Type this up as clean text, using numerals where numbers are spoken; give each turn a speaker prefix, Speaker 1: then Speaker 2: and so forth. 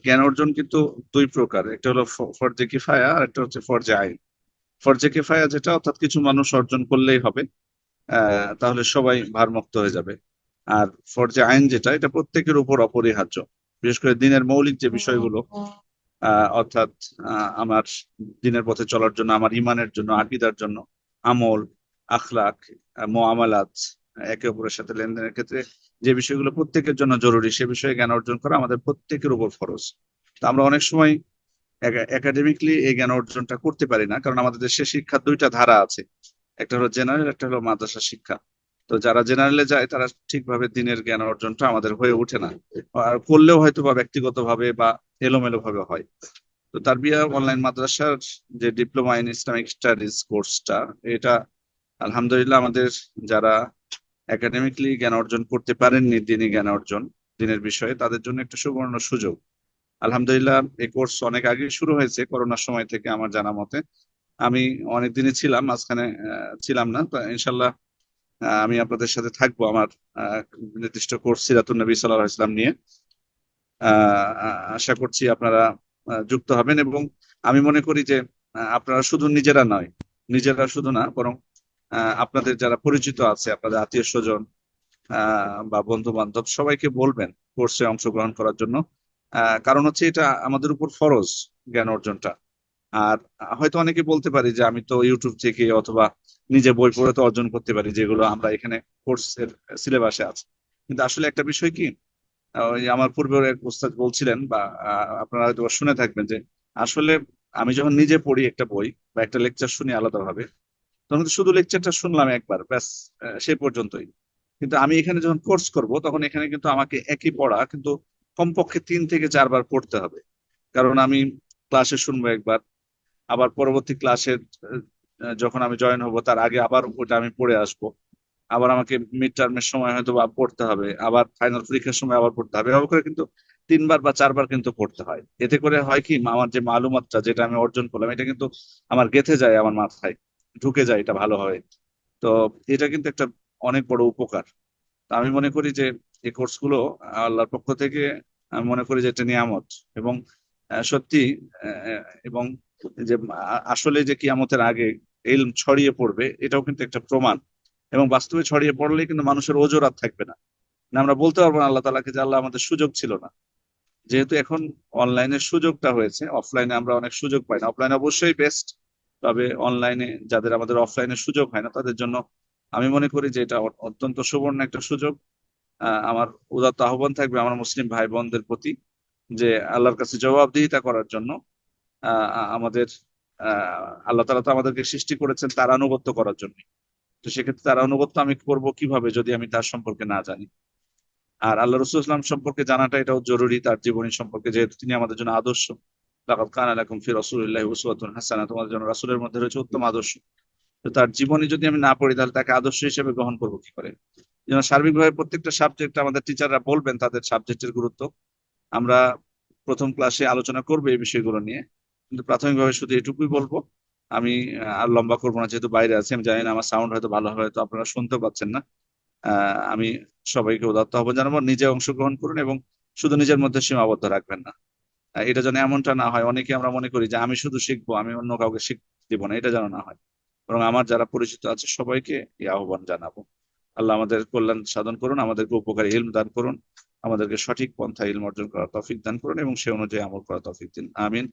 Speaker 1: জ্ঞান অর্জন কিন্তু দুই প্রকার, একটা হলো ফরজে কিফায়া আর একটা হচ্ছে ফরজে আইন। ফরজে কিফায়া যেটা, অর্থাৎ কিছু মানুষ অর্জন করলেই হবে, তাহলে সবাই ভারমুক্ত হয়ে যাবে। আর ফরজে আইন যেটা, এটা প্রত্যেকের উপর অপরিহার্য। বিশেষ করে দিনের মৌলিক যে বিষয়গুলো, অর্থাৎ আমার দিনের পথে চলার জন্য, আমার ইমানের জন্য, আকীদার জন্য, আমল, আখলাক, মুআমালাত, একে অপরের সাথে লেনদেনের ক্ষেত্রে যে বিষয়গুলো প্রত্যেকের জন্য জরুরি, সে বিষয়ে জ্ঞান অর্জন করা আমাদের প্রত্যেকের উপর ফরজ। তো আমরা অনেক সময় একাডেমিকলি এই জ্ঞান অর্জনটা করতে পারি না, কারণ আমাদের দেশে শিক্ষার দুইটা ধারা আছে, একটা হলো জেনারেল, একটা হলো মাদ্রাসা শিক্ষা। তো যারা জেনারেলে যায় তারা ঠিকভাবে দিনের জ্ঞান অর্জনটা আমাদের হয়ে ওঠে না, আর করলেও হয়তো বা ব্যক্তিগত ভাবে বা এলোমেলো ভাবে হয়। তো তারবিয়া অনলাইন মাদ্রাসার যে ডিপ্লোমা ইন ইসলামিক স্টাডিজ কোর্সটা, এটা আলহামদুলিল্লাহ আমাদের যারা একাডেমিকলি জ্ঞান অর্জন করতে পারেননি, দিনী জ্ঞান অর্জন দিনের বিষয়ে, তাদের জন্য একটা সুবর্ণ সুযোগ। আলহামদুলিল্লাহ এই কোর্স অনেক আগে শুরু হয়েছে, করোনার সময় থেকে আমার জানা মতে। আমি অনেকদিনই ছিলাম, মাঝখানে ছিলাম না। তো ইনশাল্লাহ আমি আপনাদের সাথে থাকবো আমার আহ, নির্দিষ্ট কোর্স সিরাতুন নবী সাল্লাল্লাহু আলাইহি ওয়াসাল্লাম নিয়ে। আশা করছি আপনারা যুক্ত হবেন। এবং আমি মনে করি যে আপনারা শুধু নিজেরা নয়, নিজেরা শুধু না, বরং আপনাদের যারা পরিচিত আছে, আপনাদের আত্মীয় স্বজন বা বন্ধু বান্ধব, সবাইকে বলবেন কোর্সে অংশগ্রহণ করার জন্য। কারণ হচ্ছে এটা আমাদের উপর ফরজ, জ্ঞান অর্জনটা। আর হয়তো অনেকে বলতে পারি যে আমি তো ইউটিউব থেকে অথবা নিজে বই পড়ে তো অর্জন করতে পারি, যেগুলো আমরা এখানে কোর্সের সিলেবাসে আছে। কিন্তু আসলে একটা বিষয় কি, ওই আমার পূর্বের এক ওস্তাদ বলছিলেন, বা আপনারা হয়তো শুনে থাকবেন, যে আসলে আমি যখন নিজে পড়ি একটা বই বা একটা লেকচার শুনি আলাদাভাবে, তখন তো শুধু লেকচারটা শুনলাম একবার, ব্যাস, সে পর্যন্তই। কিন্তু আমি এখানে যখন কোর্স করব, তখন এখানে কিন্তু আমাকে একই পড়া কিন্তু কমপক্ষে 3 থেকে 4 বার পড়তে হবে। কারণ আমি ক্লাসে শুনবো একবার, আবার পরবর্তী ক্লাসে যখন আমি জয়েন হব তার আগে আবার ওটা আমি পড়ে আসবো, আবার আমাকে মিড টার্মের সময় হয়তো বা পড়তে হবে, আবার ফাইনাল পরীক্ষার সময় আবার পড়তে হবে, এভাবে করে কিন্তু 3 বার বা 4 বার কিন্তু পড়তে হয়। এতে করে হয় কি, আমার যে মালুমাতটা যেটা আমি অর্জন করলাম, এটা কিন্তু আমার গেঁথে যায়, আমার মাথায় ঢুকে যায় এটা ভালোভাবে। তো এটা কিন্তু একটা অনেক বড় উপকার। তো আমি মনে করি যে এই কোর্সগুলো আল্লাহর পক্ষ থেকে, আমি মনে করি যে এটা নিয়ামত। এবং সত্যি, এবং যে আসলে যে কিয়ামতের আগে ইলম ছড়িয়ে পড়বে, এটাও কিন্তু একটা প্রমাণ। এবং বাস্তবে ছড়িয়ে পড়লে কিন্তু মানুষের ওজর আর থাকবে না। না, আমরা বলতে পারবো না আল্লাহ তাআলাকে যে আল্লাহ আমাদের সুযোগ ছিল না। যেহেতু এখন অনলাইনের সুযোগটা হয়েছে, অফলাইনে আমরা অনেক সুযোগ পাই না। অফলাইনে অবশ্যই বেস্ট, তবে অনলাইনে যাদের, আমাদের অফলাইনে সুযোগ হয় না, তাদের জন্য আমি মনে করি যে এটা অত্যন্ত সুবর্ণ একটা সুযোগ। আমার উদাত্ত আহ্বান থাকবে আমার মুসলিম ভাই বোনদের প্রতি, যে আল্লাহর কাছে জবাবদিহিতা করার জন্য। আমাদের আল্লাহ তাআলা তো আমাদেরকে সৃষ্টি করেছেন তার আনুগত্য করার জন্য। তো সেক্ষেত্রে তার আনুগত্য আমি করব কিভাবে যদি আমি তার সম্পর্কে না জানি? আর আল্লাহ রসুল ইসলাম সম্পর্কে জানাটা এটাও জরুরি, তার জীবনী সম্পর্কে, যেহেতু তিনি আমাদের জন্য আদর্শ। লাকাদ কানা লাকুম ফি রাসূলিল্লাহি উসওয়াতুন হাসানাহ, তোমাদের জন্য রাসূলের মধ্যে রয়েছে উত্তম আদর্শ। তো তার জীবনী যদি আমি না পড়ি, তাহলে তাকে আদর্শ হিসেবে গ্রহণ করবো কি করে? যেন সার্বিকভাবে প্রত্যেকটা সাবজেক্ট আমাদের টিচাররা বলবেন তাদের সাবজেক্টের গুরুত্ব। আমরা প্রথম ক্লাসে আলোচনা করবো এই বিষয়গুলো নিয়ে, কিন্তু প্রাথমিকভাবে শুধু এটুকুই বলবো। আমি আর লম্বা করবো না, যেহেতু বাইরে আছি। আমি জানি না আমার সাউন্ড হয়তো ভালো হয়, তো আপনারা শুনতে পাচ্ছেন না। আমি সবাইকে উদাত্ত আহ্বান জানাবো, নিজে অংশগ্রহণ করুন এবং শুধু নিজের মধ্যে সীমাবদ্ধ রাখবেন না। এটা যেন এমনটা না হয়, অনেকে আমরা মনে করি যে আমি শুধু শিখবো, আমি অন্য কাউকে শিখতে দিব না, এটা যেন না হয়। বরং আমার যারা পরিচিত আছে সবাইকে এই আহ্বান জানাবো। আল্লাহ আমাদের কল্যাণ সাধন করুন, আমাদেরকে উপকারী ইলম দান করুন, আমাদেরকে সঠিক পন্থা ইলম অর্জন করার তৌফিক দান করুন, এবং সে অনুযায়ী আমল করার তৌফিক দিন। আমিন।